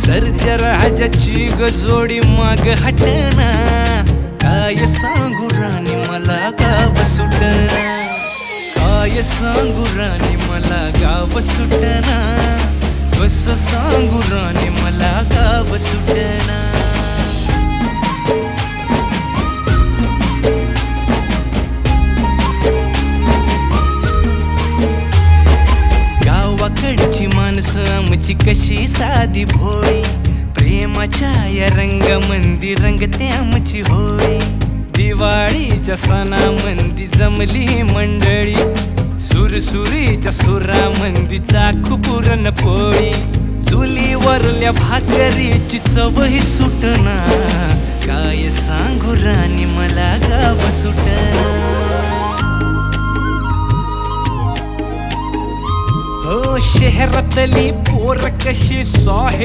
सर्जराजाची गजोडी माग हटना, काय सांगू राणी मला गाव सुटना, काय सांगू राणी मला गाव सुटना, कसं सांगू राणी मला गाव सुटना. गावाकडची माणसं आमची कशी साधी भोळी, प्रेमाच्या या रंगामंदी रंगते आमची होळी. दिवाळीच्या सणामंदी जमली मंडळी, सुरसुरीच्या सुरामंदी चाखू पुरणपोळी. चुलीवरल्या भाकरीची चवही सुटना, काय सांगू राणी मला गाव सुटना. हो शहरातली पोर कशी साहे